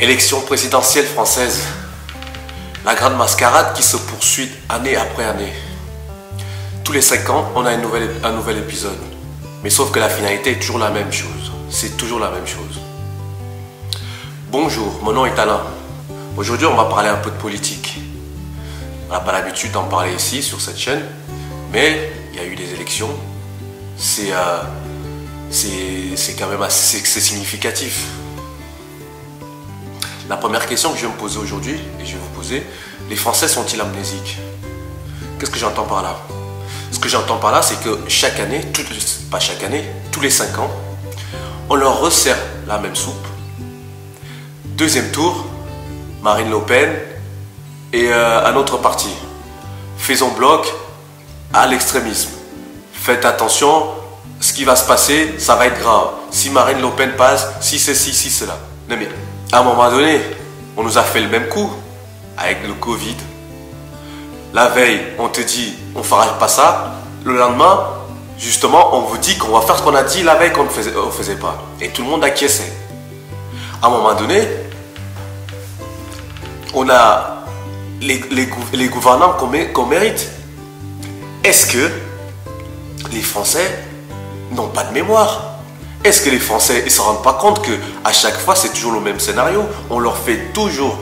Élection présidentielle française. La grande mascarade qui se poursuit année après année. Tous les 5 ans, on a un nouvel épisode. Mais sauf que la finalité est toujours la même chose. C'est toujours la même chose. Bonjour, mon nom est Alain. Aujourd'hui, on va parler un peu de politique. On n'a pas l'habitude d'en parler ici, sur cette chaîne. Mais il y a eu des élections. C'est quand même assez significatif. La première question que je vais me poser aujourd'hui, et je vais vous poser, les Français sont-ils amnésiques? Qu'est-ce que j'entends par là? Ce que j'entends par là, c'est que chaque année, pas chaque année, tous les 5 ans, on leur resserre la même soupe. Deuxième tour, Marine Le Pen et un autre parti. Faisons bloc à l'extrémisme. Faites attention, ce qui va se passer, ça va être grave. Si Marine Le Pen passe, si ceci, si cela. Non mais, à un moment donné, on nous a fait le même coup avec le Covid. La veille, on te dit, on ne fera pas ça. Le lendemain, justement, on vous dit qu'on va faire ce qu'on a dit la veille qu'on ne faisait pas. Et tout le monde acquiesçait. À un moment donné, on a les gouvernants qu'on mérite. Est-ce que les Français n'ont pas de mémoire? Est-ce que les Français ne se rendent pas compte qu'à chaque fois, c'est toujours le même scénario? On leur fait toujours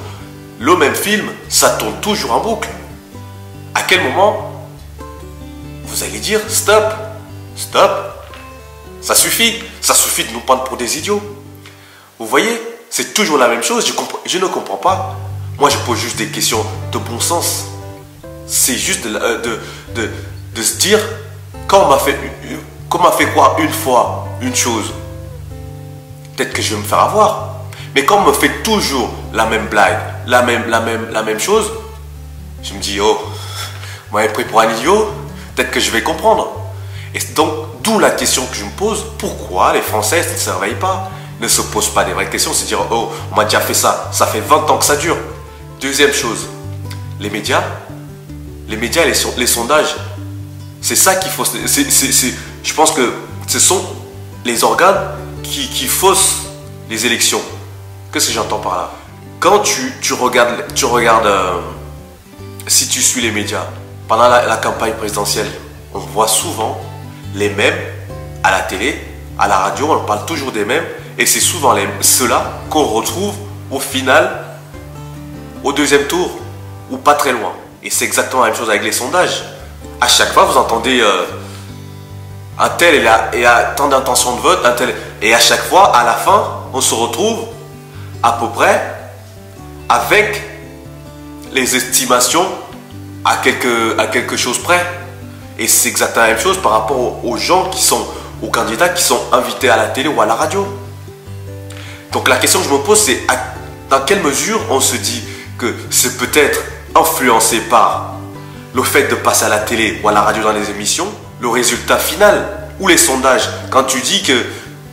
le même film, ça tourne toujours en boucle. À quel moment vous allez dire stop, stop, ça suffit de nous prendre pour des idiots. Vous voyez, c'est toujours la même chose, je ne comprends pas. Moi, je pose juste des questions de bon sens. C'est juste de se dire, quand on m'a fait croire une fois une chose, peut-être que je vais me faire avoir. Mais quand on me fait toujours la même blague, la même chose, je me dis, oh, vous m'avez pris pour un idiot, peut-être que je vais comprendre. Et donc, d'où la question que je me pose, pourquoi les Français ne se réveillent pas, ne se posent pas des vraies questions, se dire, oh, on m'a déjà fait ça fait 20 ans que ça dure. Deuxième chose, les médias et les sondages, c'est ça qu'il faut. Je pense que ce sont les organes qui faussent les élections. Qu'est-ce que j'entends par là? Quand tu regardes, si tu suis les médias, pendant la campagne présidentielle, on voit souvent les mêmes à la télé, à la radio, on parle toujours des mêmes, et c'est souvent ceux-là qu'on retrouve au final, au deuxième tour, ou pas très loin. Et c'est exactement la même chose avec les sondages. À chaque fois, vous entendez un tel et a tant d'intentions de vote, un tel, et à chaque fois, à la fin, on se retrouve à peu près avec les estimations à quelque chose près. Et c'est exactement la même chose par rapport aux candidats qui sont invités à la télé ou à la radio. Donc la question que je me pose, c'est dans quelle mesure on se dit que c'est peut-être influencé par le fait de passer à la télé ou à la radio dans les émissions, le résultat final ou les sondages. Quand tu dis que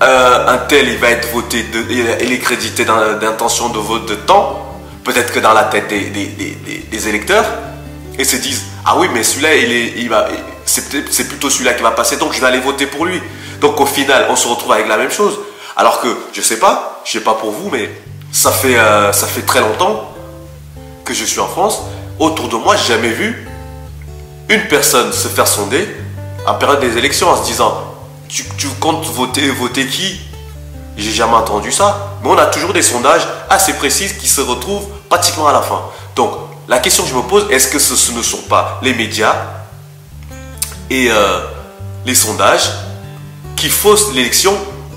un tel il va être voté, il est crédité d'intention de vote de temps, peut-être que dans la tête des électeurs, ils se disent ah oui mais celui-là c'est plutôt celui-là qui va passer, donc je vais aller voter pour lui. Donc au final on se retrouve avec la même chose. Alors que je sais pas pour vous, mais ça fait très longtemps que je suis en France. Autour de moi, j'ai jamais vu une personne se faire sonder en période des élections en se disant tu comptes voter qui? J'ai jamais entendu ça. Mais on a toujours des sondages assez précis qui se retrouvent pratiquement à la fin. Donc la question que je me pose, est-ce que ce ne sont pas les médias et les sondages qui faussent l'élection,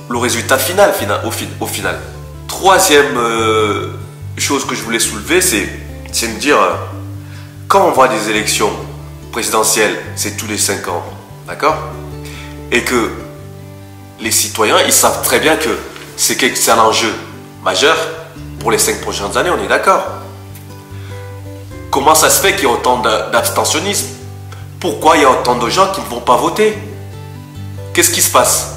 le résultat final au final? Troisième chose que je voulais soulever, c'est me dire, quand on voit des élections présidentielles, c'est tous les 5 ans, d'accord? Et que les citoyens, ils savent très bien que c'est un enjeu majeur pour les 5 prochaines années, on est d'accord? Comment ça se fait qu'il y a autant d'abstentionnisme? Pourquoi il y a autant de gens qui ne vont pas voter? Qu'est-ce qui se passe?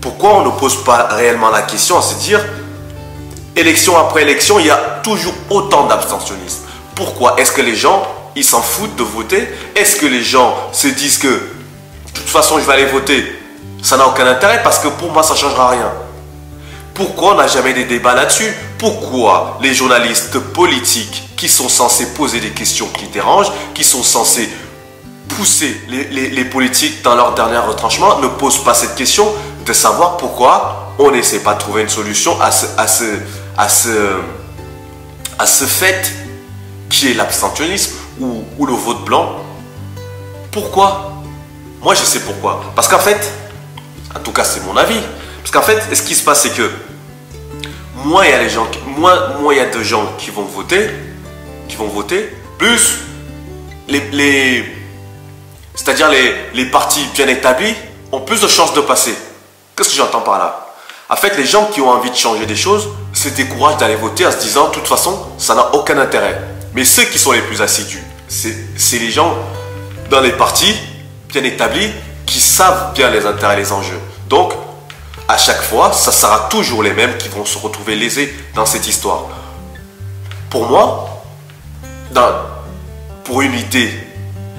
Pourquoi on ne pose pas réellement la question à se dire, élection après élection, il y a toujours autant d'abstentionnisme? Pourquoi? Est-ce que les gens, ils s'en foutent de voter? Est-ce que les gens se disent que, de toute façon, je vais aller voter, ça n'a aucun intérêt parce que pour moi, ça ne changera rien? Pourquoi on n'a jamais des débats là-dessus? Pourquoi les journalistes politiques qui sont censés poser des questions qui dérangent, qui sont censés pousser les politiques dans leur dernier retranchement, ne posent pas cette question de savoir pourquoi on n'essaie pas de trouver une solution à ce fait qui est l'abstentionnisme ou le vote blanc. Pourquoi? Moi je sais pourquoi. Parce qu'en fait, en tout cas c'est mon avis, parce qu'en fait ce qui se passe c'est que moins il y a les gens, moins il y a de gens qui vont voter, plus c'est-à-dire les partis bien établis ont plus de chances de passer. Qu'est-ce que j'entends par là? En fait, les gens qui ont envie de changer des choses se découragent d'aller voter en se disant, de toute façon, ça n'a aucun intérêt. Mais ceux qui sont les plus assidus, c'est les gens dans les partis bien établis qui savent bien les intérêts et les enjeux. Donc, à chaque fois, ça sera toujours les mêmes qui vont se retrouver lésés dans cette histoire. Pour moi, pour une idée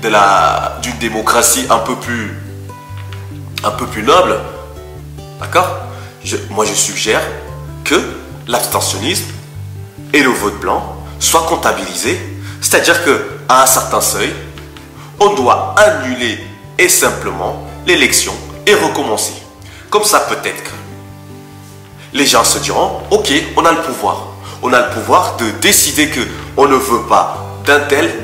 d'une démocratie un peu plus noble, d'accord, moi je suggère que l'abstentionnisme et le vote blanc soient comptabilisés, c'est-à-dire qu'à un certain seuil, on doit annuler et simplement l'élection et recommencer. Comme ça, peut-être que les gens se diront, ok, on a le pouvoir. On a le pouvoir de décider qu'on ne veut pas d'un tel.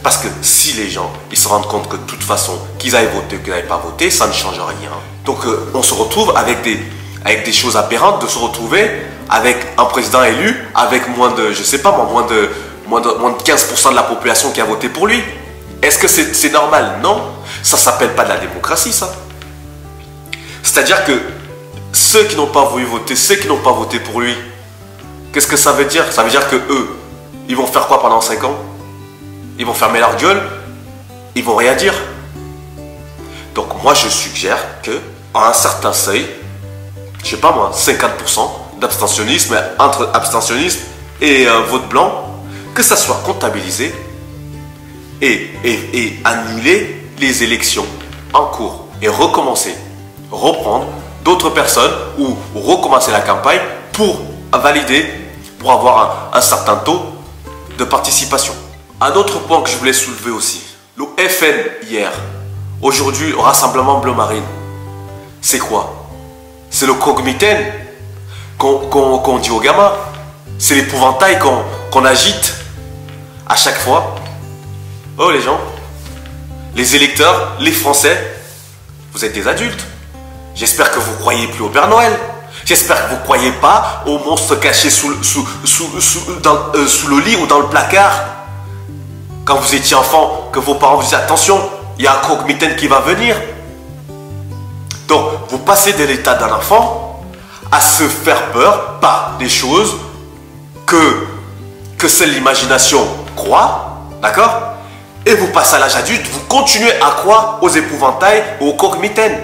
Parce que si les gens ils se rendent compte que de toute façon, qu'ils aillent voter ou qu'ils n'aillent pas voter, ça ne change rien. Donc on se retrouve avec des choses aberrantes, de se retrouver avec un président élu, avec moins de 15% de la population qui a voté pour lui. Est-ce que c'est normal? Non. Ça ne s'appelle pas de la démocratie, ça. C'est-à-dire que ceux qui n'ont pas voulu voter, ceux qui n'ont pas voté pour lui, qu'est-ce que ça veut dire? Ça veut dire que eux, ils vont faire quoi pendant 5 ans? Ils vont fermer leur gueule? Ils vont rien dire? Donc moi je suggère que à un certain seuil, je sais pas moi, 50% d'abstentionnisme, entre abstentionnisme et vote blanc, que ça soit comptabilisé et annuler les élections en cours et recommencer, reprendre d'autres personnes ou recommencer la campagne pour valider, pour avoir un certain taux de participation. Un autre point que je voulais soulever aussi, le FN hier, aujourd'hui le Rassemblement Bleu Marine, c'est quoi? C'est le Krogmiten qu'on dit aux gamins, c'est l'épouvantail qu'on agite à chaque fois. Oh les gens, les électeurs, les Français, vous êtes des adultes. J'espère que vous ne croyez plus au Père Noël. J'espère que vous ne croyez pas aux monstres cachés sous le lit ou dans le placard. Quand vous étiez enfant, que vos parents vous disaient attention, il y a un croque-mitaine qui va venir. Donc, vous passez de l'état d'un enfant à se faire peur par des choses que seule l'imagination croit, d'accord? Et vous passez à l'âge adulte, vous continuez à croire aux épouvantails ou aux croque-mitaines.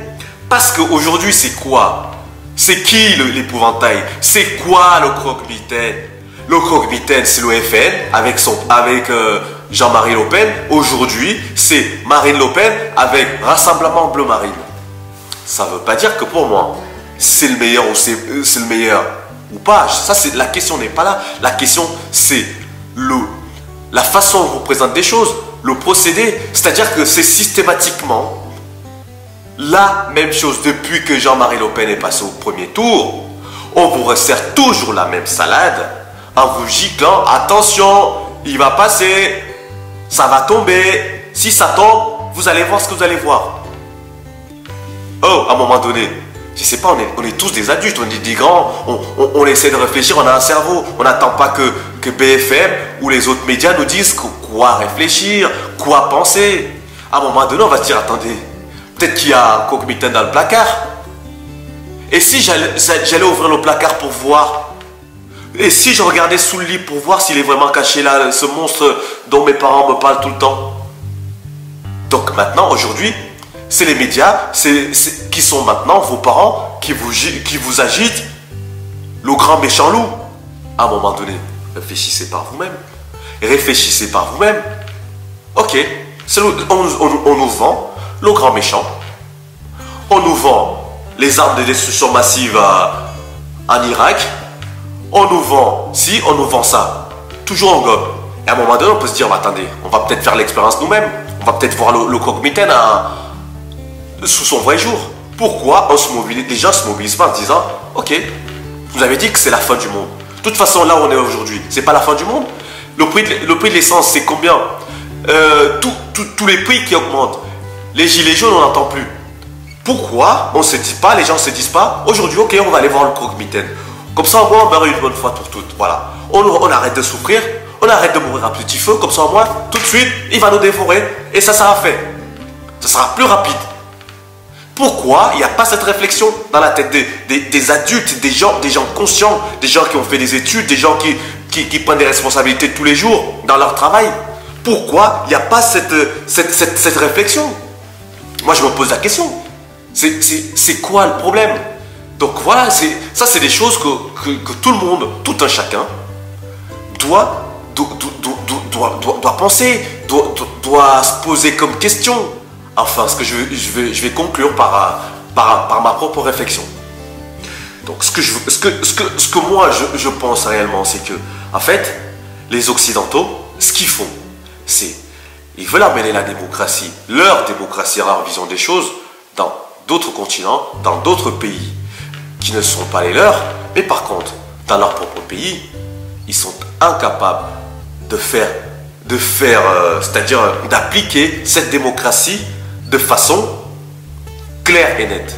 Parce qu'aujourd'hui, c'est quoi? C'est qui l'épouvantail? C'est quoi le croque-mitaine? Le croque-mitaine, c'est le FN avec Jean-Marie Le Pen. Aujourd'hui, c'est Marine Le Pen avec Rassemblement Bleu Marine. Ça ne veut pas dire que pour moi, c'est le meilleur ou c'est le meilleur ou pas. Ça, la question n'est pas là. La question, c'est la façon dont on vous présente des choses, le procédé. C'est-à-dire que c'est systématiquement la même chose depuis que Jean-Marie Le Pen est passé au premier tour. On vous resserre toujours la même salade en vous giclant. Attention, il va passer, ça va tomber. Si ça tombe, vous allez voir ce que vous allez voir. Oh, à un moment donné, je sais pas, on est tous des adultes, on est des grands, on essaie de réfléchir, on a un cerveau. On n'attend pas que BFM ou les autres médias nous disent quoi réfléchir, quoi penser. À un moment donné, on va se dire, attendez, peut-être qu'il y a un croque-mitaine dans le placard. Et si j'allais ouvrir le placard pour voir? Et si je regardais sous le lit pour voir s'il est vraiment caché là, ce monstre dont mes parents me parlent tout le temps? Donc maintenant, aujourd'hui, c'est les médias qui sont maintenant vos parents qui vous agitent le grand méchant loup. À un moment donné, réfléchissez par vous-même. Réfléchissez par vous-même. Ok, on nous vend le grand méchant. On nous vend les armes de destruction massive en Irak. on nous vend ci, on nous vend ça. Toujours en gobe. Et à un moment donné, on peut se dire, attendez, on va peut-être faire l'expérience nous-mêmes. On va peut-être voir le croque-mitaine sous son vrai jour. Pourquoi les gens se mobilisent pas en disant, ok, vous avez dit que c'est la fin du monde. De toute façon, là où on est aujourd'hui, c'est pas la fin du monde. Le prix de l'essence, c'est combien? Tous les prix qui augmentent. Les gilets jaunes, on n'entend plus. Pourquoi on se dit pas, les gens se disent pas, aujourd'hui, ok, on va aller voir le croque-mitaine. Comme ça, au moins, on meurt une bonne fois pour toutes. Voilà. On arrête de souffrir, on arrête de mourir à petit feu. Comme ça, au moins, tout de suite, il va nous dévorer. Et ça sera fait. Ça sera plus rapide. Pourquoi il n'y a pas cette réflexion dans la tête des adultes, des gens conscients, des gens qui ont fait des études, des gens qui prennent des responsabilités tous les jours dans leur travail? Pourquoi il n'y a pas cette réflexion? Moi, je me pose la question. C'est quoi le problème? Donc voilà, ça c'est des choses que tout le monde, tout un chacun, doit penser, doit se poser comme question. Enfin, ce que je vais conclure par ma propre réflexion. Donc, ce que moi je pense réellement, c'est que, en fait, les Occidentaux, ce qu'ils font, c'est ils veulent amener la démocratie, leur vision des choses, dans d'autres continents, dans d'autres pays qui ne sont pas les leurs, mais par contre, dans leur propre pays, ils sont incapables c'est-à-dire d'appliquer cette démocratie de façon claire et nette.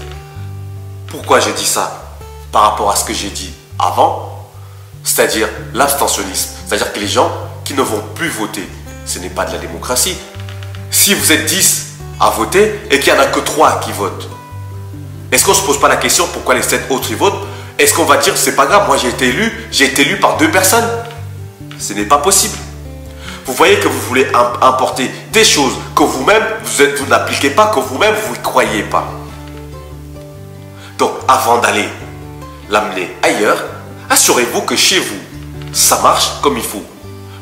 Pourquoi j'ai dit ça? Par rapport à ce que j'ai dit avant, c'est-à-dire l'abstentionnisme. C'est-à-dire que les gens qui ne vont plus voter, ce n'est pas de la démocratie. Si vous êtes 10 à voter et qu'il n'y en a que 3 qui votent, est-ce qu'on ne se pose pas la question pourquoi les 7 autres y votent? Est-ce qu'on va dire c'est pas grave, moi j'ai été élu par 2 personnes? Ce n'est pas possible. Vous voyez que vous voulez importer des choses que vous-même, vous n'appliquez pas, que vous-même, vous ne croyez pas. Donc, avant d'aller l'amener ailleurs, assurez-vous que chez vous, ça marche comme il faut.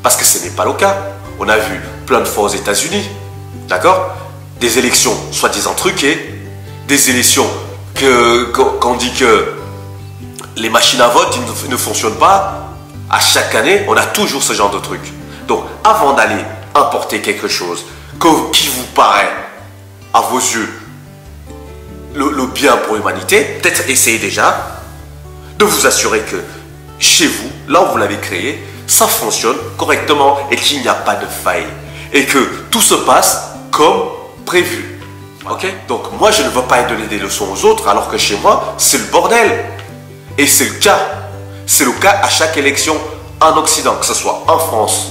Parce que ce n'est pas le cas. On a vu plein de fois aux États-Unis, d'accord? Des élections soi-disant truquées, des élections qu'on dit que les machines à vote ne fonctionnent pas. À chaque année, on a toujours ce genre de truc. Donc, avant d'aller importer quelque chose qui vous paraît, à vos yeux, le bien pour l'humanité, peut-être essayez déjà de vous assurer que chez vous, là où vous l'avez créé, ça fonctionne correctement et qu'il n'y a pas de faille. Et que tout se passe comme prévu. Ok? Donc, moi, je ne veux pas donner des leçons aux autres alors que chez moi, c'est le bordel. Et c'est le cas. C'est le cas à chaque élection en Occident, que ce soit en France,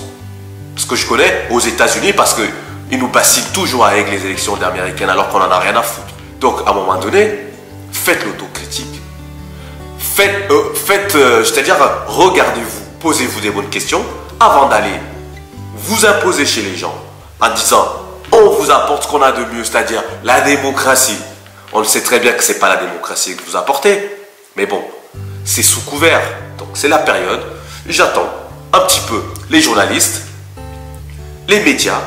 ce que je connais, aux États-Unis, parce qu'ils nous bassinent toujours avec les élections américaines alors qu'on n'en a rien à foutre. Donc, à un moment donné, faites l'autocritique. C'est-à-dire, regardez-vous, posez-vous des bonnes questions avant d'aller vous imposer chez les gens en disant on vous apporte ce qu'on a de mieux, c'est-à-dire la démocratie. On le sait très bien que ce n'est pas la démocratie que vous apportez, mais bon, c'est sous couvert. Donc, c'est la période. J'attends un petit peu les journalistes, les médias,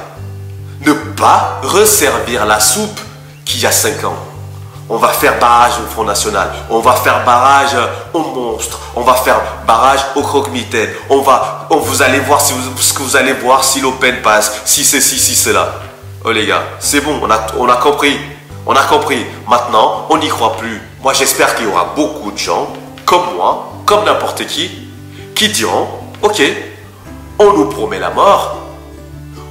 ne pas resservir la soupe qu'il y a 5 ans. On va faire barrage au Front National, on va faire barrage aux monstres, on va faire barrage au croque-mitaine, vous allez voir ce que vous allez voir si Le Pen passe, si ceci, si cela. Oh les gars, c'est bon, on a compris. On a compris. Maintenant, on n'y croit plus. Moi, j'espère qu'il y aura beaucoup de gens, comme moi, comme n'importe qui diront, ok, on nous promet la mort.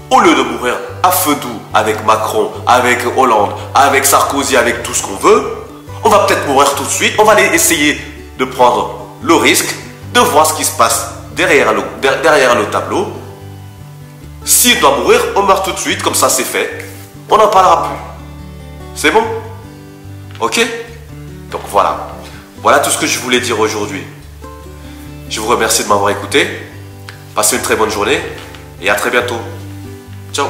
Au lieu de mourir à feu doux avec Macron, avec Hollande, avec Sarkozy, avec tout ce qu'on veut, on va peut-être mourir tout de suite. On va aller essayer de prendre le risque de voir ce qui se passe derrière le tableau. S'il doit mourir, on meurt tout de suite, comme ça c'est fait. On n'en parlera plus. C'est bon? Ok? Donc voilà. Voilà tout ce que je voulais dire aujourd'hui. Je vous remercie de m'avoir écouté. Passez une très bonne journée et à très bientôt. Ciao.